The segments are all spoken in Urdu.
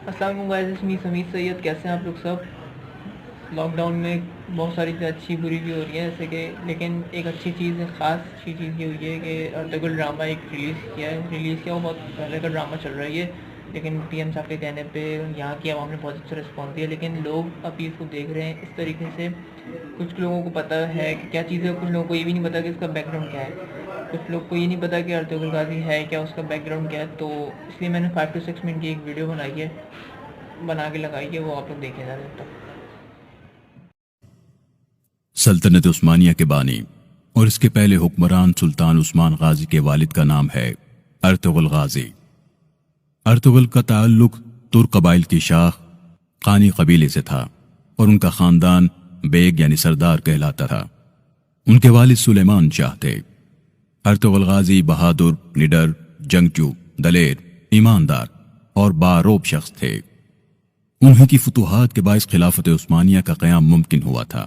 السلام علیکم گائز، اس می سمیت سید، کیسے ہیں آپ لوگ سب؟ لاک ڈاؤن میں بہت ساری چیزیں اچھی بری بھی ہو رہی ہیں جیسے کہ، لیکن ایک اچھی چیز ہے، خاص اچھی چیز یہ ہوئی ہے کہ ارطغرل ڈرامہ ایک ریلیز کیا وہ بہت پہلے کا ڈرامہ چل رہا ہے یہ، لیکن پی ایم صاحب کے کہنے پہ یہاں کی عوام نے بہت اچھا رسپانس دیا، لیکن لوگ ابھی اس کو دیکھ رہے ہیں اس طریقے سے۔ کچھ لوگوں کو پتہ ہے کہ کیا چیز ہے، کچھ لوگوں کو یہ بھی نہیں پتہ کہ اس کا بیک گراؤنڈ کیا ہے، کچھ لوگ کو یہ نہیں پتا کہ ارطغرل غازی ہے کیا، اس کا بیک گراؤنڈ کیا ہے۔ تو اس لیے میں نے 5 to 6 منٹ کی ایک ویڈیو بنا کے لگائی ہے، وہ آپ لوگ دیکھیں جا تک۔ سلطنت عثمانیہ کے بانی اور اس کے پہلے حکمران سلطان عثمان غازی کے والد کا نام ہے ارطغرل غازی۔ ارطغرل کا تعلق ترک قبائل کی شاخ قانی قبیلے سے تھا اور ان کا خاندان بیگ یعنی سردار کہلاتا تھا۔ ان کے والد سلیمان شاہ تھے۔ ارطغرل غازی بہادر، نڈر، جنگجو، دلیر، ایماندار اور باروب شخص تھے۔ انہیں کی فتوحات کے باعث خلافت عثمانیہ کا قیام ممکن ہوا تھا،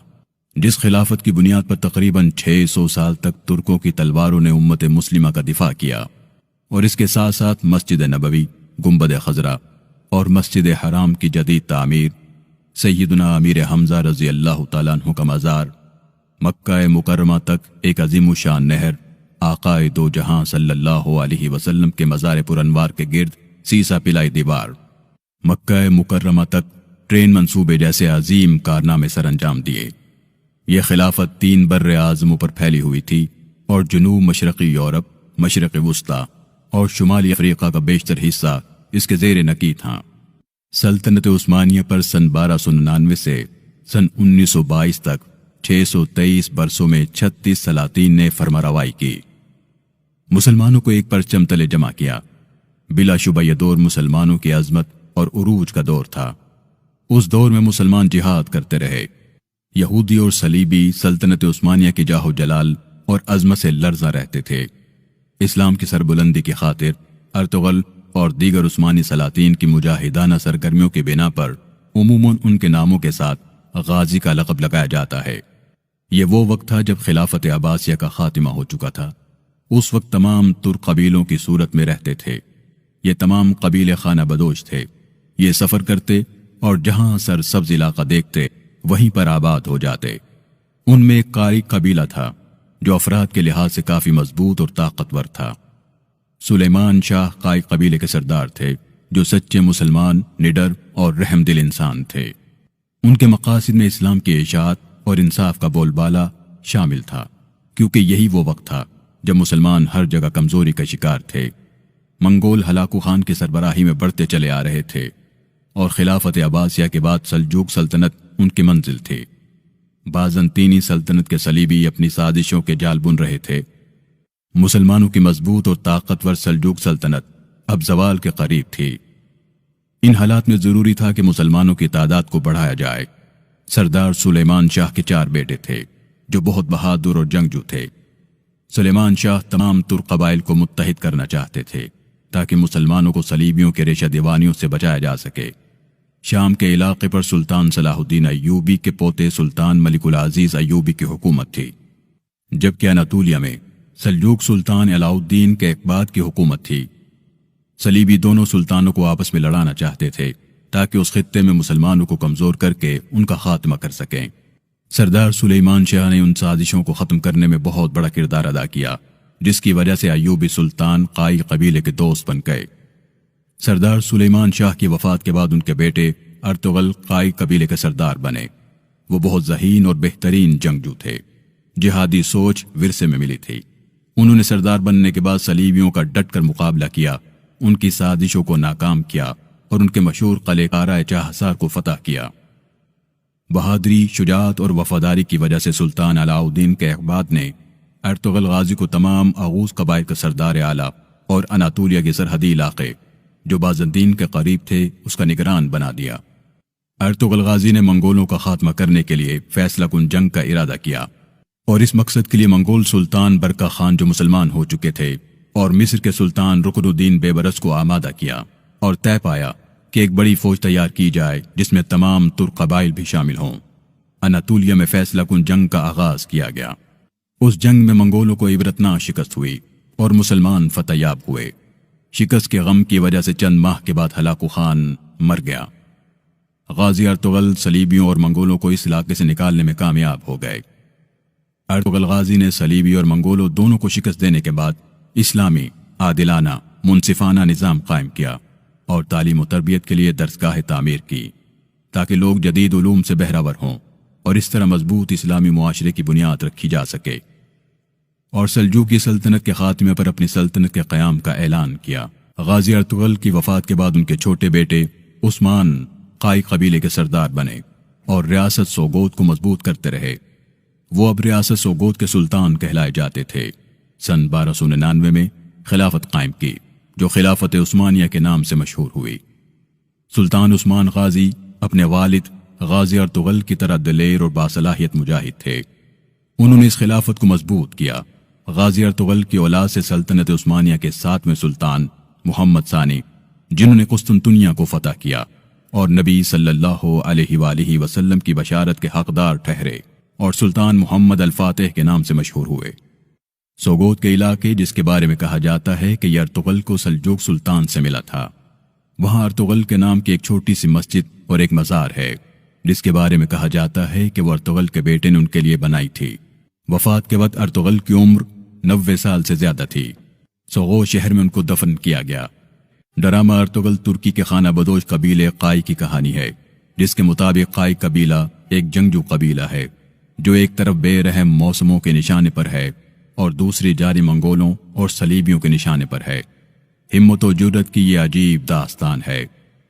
جس خلافت کی بنیاد پر تقریباً 600 سال تک ترکوں کی تلواروں نے امت مسلمہ کا دفاع کیا، اور اس کے ساتھ ساتھ مسجد نبوی، گنبد خضرا اور مسجد حرام کی جدید تعمیر، سیدنا امیر حمزہ رضی اللہ تعالیٰ عنہ کا مزار، مکہ مکرمہ تک ایک عظیم الشان نہر، آقائے دو جہاں صلی اللہ علیہ وسلم کے مزار پرانوار کے گرد سیسا پلائی دیوار، مکہ مکرمہ تک ٹرین منصوبے جیسے عظیم کارنامے سر انجام دیے۔ یہ خلافت 3 بر اعظموں پر پھیلی ہوئی تھی اور جنوب مشرقی یورپ، مشرق وسطی اور شمالی افریقہ کا بیشتر حصہ اس کے زیر نکی تھا۔ سلطنت عثمانیہ پر سن 1299 سے سن 1922 تک 623 برسوں میں 36 سلاطین نے فرمانروائی کی، مسلمانوں کو ایک پرچم تلے جمع کیا۔ بلا شبہ یہ دور مسلمانوں کی عظمت اور عروج کا دور تھا۔ اس دور میں مسلمان جہاد کرتے رہے۔ یہودی اور صلیبی سلطنت عثمانیہ کی جاہ و جلال اور عظمت سے لرزاں رہتے تھے۔ اسلام کی سربلندی کی خاطر ارطغرل اور دیگر عثمانی سلاطین کی مجاہدانہ سرگرمیوں کی بنا پر عموماً ان کے ناموں کے ساتھ غازی کا لقب لگایا جاتا ہے۔ یہ وہ وقت تھا جب خلافت عباسیہ کا خاتمہ ہو چکا تھا۔ اس وقت تمام ترک قبیلوں کی صورت میں رہتے تھے۔ یہ تمام قبیلے خانہ بدوش تھے۔ یہ سفر کرتے اور جہاں سر سبز علاقہ دیکھتے وہیں پر آباد ہو جاتے۔ ان میں ایک قاری قبیلہ تھا جو افراد کے لحاظ سے کافی مضبوط اور طاقتور تھا۔ سلیمان شاہ قاری قبیلے کے سردار تھے جو سچے مسلمان، نڈر اور رحم دل انسان تھے۔ ان کے مقاصد میں اسلام کی اشاعت اور انصاف کا بول بالا شامل تھا، کیونکہ یہی وہ وقت تھا جب مسلمان ہر جگہ کمزوری کا شکار تھے۔ منگول ہلاکو خان کی سربراہی میں بڑھتے چلے آ رہے تھے اور خلافت عباسیہ کے بعد سلجوق سلطنت ان کی منزل تھی۔ بازنطینی سلطنت کے صلیبی اپنی سازشوں کے جال بن رہے تھے۔ مسلمانوں کی مضبوط اور طاقتور سلجوق سلطنت اب زوال کے قریب تھی۔ ان حالات میں ضروری تھا کہ مسلمانوں کی تعداد کو بڑھایا جائے۔ سردار سلیمان شاہ کے 4 بیٹے تھے جو بہت بہادر اور جنگجو تھے۔ سلیمان شاہ تمام ترک قبائل کو متحد کرنا چاہتے تھے تاکہ مسلمانوں کو صلیبیوں کے ریشہ دیوانیوں سے بچایا جا سکے۔ شام کے علاقے پر سلطان صلاح الدین ایوبی کے پوتے سلطان ملک العزیز ایوبی کی حکومت تھی، جبکہ اناطولیہ میں سلجوق سلطان علاء الدین کے اقباد کی حکومت تھی۔ صلیبی دونوں سلطانوں کو آپس میں لڑانا چاہتے تھے تاکہ اس خطے میں مسلمانوں کو کمزور کر کے ان کا خاتمہ کر سکیں۔ سردار سلیمان شاہ نے ان سازشوں کو ختم کرنے میں بہت بڑا کردار ادا کیا، جس کی وجہ سے ایوبی سلطان قائی قبیلے کے دوست بن گئے۔ سردار سلیمان شاہ کی وفات کے بعد ان کے بیٹے ارطغرل قائی قبیلے کے سردار بنے۔ وہ بہت ذہین اور بہترین جنگجو تھے۔ جہادی سوچ ورثے میں ملی تھی۔ انہوں نے سردار بننے کے بعد صلیبیوں کا ڈٹ کر مقابلہ کیا، ان کی سازشوں کو ناکام کیا اور ان کے مشہور قلعے قارۂ چاہ حصار کو فتح کیا۔ بہادری، شجاعت اور وفاداری کی وجہ سے سلطان علاء الدین کے اقباد نے ارطغرل غازی کو تمام آغوز قبائل کا سردار اعلیٰ اور اناطولیہ کے سرحدی علاقے جو بازنطین کے قریب تھے اس کا نگران بنا دیا۔ ارطغرل غازی نے منگولوں کا خاتمہ کرنے کے لیے فیصلہ کن جنگ کا ارادہ کیا، اور اس مقصد کے لیے منگول سلطان برقع خان جو مسلمان ہو چکے تھے اور مصر کے سلطان رکن الدین بیبرس کو آمادہ کیا، اور طے پایا کہ ایک بڑی فوج تیار کی جائے جس میں تمام ترک قبائل بھی شامل ہوں۔ اناطولیہ میں فیصلہ کن جنگ کا آغاز کیا گیا۔ اس جنگ میں منگولوں کو عبرتناک شکست ہوئی اور مسلمان فتح یاب ہوئے۔ شکست کے غم کی وجہ سے چند ماہ کے بعد ہلاکو خان مر گیا۔ غازی ارطغرل صلیبیوں اور منگولوں کو اس علاقے سے نکالنے میں کامیاب ہو گئے۔ ارطغرل غازی نے صلیبی اور منگولوں دونوں کو شکست دینے کے بعد اسلامی، عادلانہ، منصفانہ نظام قائم کیا اور تعلیم و تربیت کے لیے درسگاہیں تعمیر کی تاکہ لوگ جدید علوم سے بہرور ہوں اور اس طرح مضبوط اسلامی معاشرے کی بنیاد رکھی جا سکے، اور سلجوقی سلطنت کے خاتمے پر اپنی سلطنت کے قیام کا اعلان کیا۔ غازی ارطغرل کی وفات کے بعد ان کے چھوٹے بیٹے عثمان قائی قبیلے کے سردار بنے اور ریاست سوگوت کو مضبوط کرتے رہے۔ وہ اب ریاست سوگوت کے سلطان کہلائے جاتے تھے۔ سن 1299 میں خلافت قائم کی جو خلافت عثمانیہ کے نام سے مشہور ہوئی۔ سلطان عثمان غازی اپنے والد غازی ارطغرل کی طرح دلیر اور باصلاحیت مجاہد تھے۔ انہوں نے اس خلافت کو مضبوط کیا۔ غازی ارطغرل کی اولاد سے سلطنت عثمانیہ کے 7ویں سلطان محمد ثانی، جنہوں نے قسطنطنیہ کو فتح کیا اور نبی صلی اللہ علیہ وآلہ وسلم کی بشارت کے حقدار ٹھہرے، اور سلطان محمد الفاتح کے نام سے مشہور ہوئے۔ سوگوت کے علاقے، جس کے بارے میں کہا جاتا ہے کہ یہ ارطغرل کو سلجوق سلطان سے ملا تھا، وہاں ارطغرل کے نام کی ایک چھوٹی سی مسجد اور ایک مزار ہے، جس کے بارے میں کہا جاتا ہے کہ وہ ارطغرل کے بیٹے نے ان کے لیے بنائی تھی۔ وفات کے وقت ارطغرل کی عمر 90 سال سے زیادہ تھی۔ سوگوت شہر میں ان کو دفن کیا گیا۔ ڈرامہ ارطغرل ترکی کے خانہ بدوش قبیلے قائی کی کہانی ہے، جس کے مطابق قائی قبیلہ ایک جنگجو قبیلہ ہے جو ایک طرف بے رحم موسموں کے نشانے پر ہے اور دوسری جاری منگولوں اور صلیبیوں کے نشانے پر ہے۔ ہمت و جرت کی یہ عجیب داستان ہے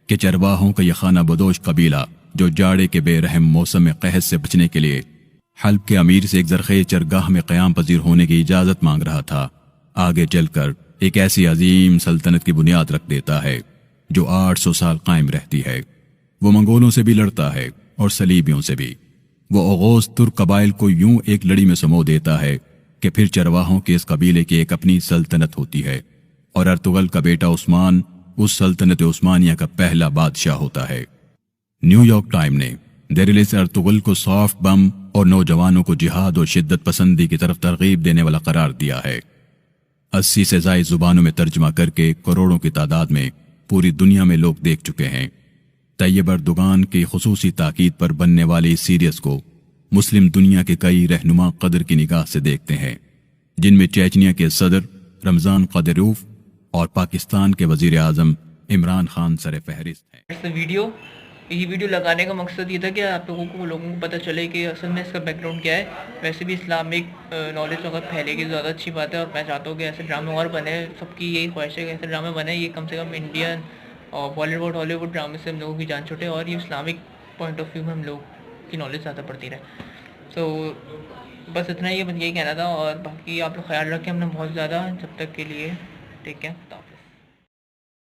کہ چرواہوں کا یہ خانہ بدوش قبیلہ جو جاڑے کے بے رحم موسم میں قحط سے بچنے کے لیے حلب کے امیر سے ایک زرخیز چرگاہ میں قیام پذیر ہونے کی اجازت مانگ رہا تھا، آگے چل کر ایک ایسی عظیم سلطنت کی بنیاد رکھ دیتا ہے جو 800 سال قائم رہتی ہے۔ وہ منگولوں سے بھی لڑتا ہے اور صلیبیوں سے بھی۔ وہ اوغوز ترک قبائل کو یوں ایک لڑی میں سمو دیتا ہے کہ پھر چرواہوں کے اس قبیلے کی ایک اپنی سلطنت ہوتی ہے، اور ارطغرل کا بیٹا عثمان اس سلطنت عثمانیہ کا پہلا بادشاہ ہوتا ہے۔ نیو یارک ٹائم نے دریلس ارطغرل کو سافٹ بم اور نوجوانوں کو جہاد اور شدت پسندی کی طرف ترغیب دینے والا قرار دیا ہے۔ 80 سے زائد زبانوں میں ترجمہ کر کے کروڑوں کی تعداد میں پوری دنیا میں لوگ دیکھ چکے ہیں۔ طیب اردوغان کی خصوصی تاکید پر بننے والے اس سیریز کو مسلم دنیا کے کئی رہنما قدر کی نگاہ سے دیکھتے ہیں، جن میں چیچنیا کے صدر رمضان قادروف اور پاکستان کے وزیر اعظم عمران خان سر فہرست ہیں۔ یہ ویڈیو لگانے کا مقصد یہ تھا کہ آپ لوگوں کو پتہ چلے کہ اصل میں اس کا بیک گراؤنڈ کیا ہے۔ ویسے بھی اسلامک نالج اگر پھیلے گی زیادہ اچھی بات ہے، اور میں چاہتا ہوں کہ ایسے ڈرامے اور بنے، سب کی یہی خواہش ہے کہ ایسے ڈرامے بنے، یہ کم سے کم انڈین اور بالی ووڈ ہالی ووڈ ڈرامے سے ہم لوگوں کی جان چھوٹے اور یہ اسلامک پوائنٹ آف ویو میں ہم لوگ کی نالج زیادہ پڑتی رہے۔ سو بس اتنا ہی یہی کہنا تھا، اور باقی آپ لوگ خیال رکھیں اپنا بہت زیادہ، جب تک کے لیے ٹیک کیئر۔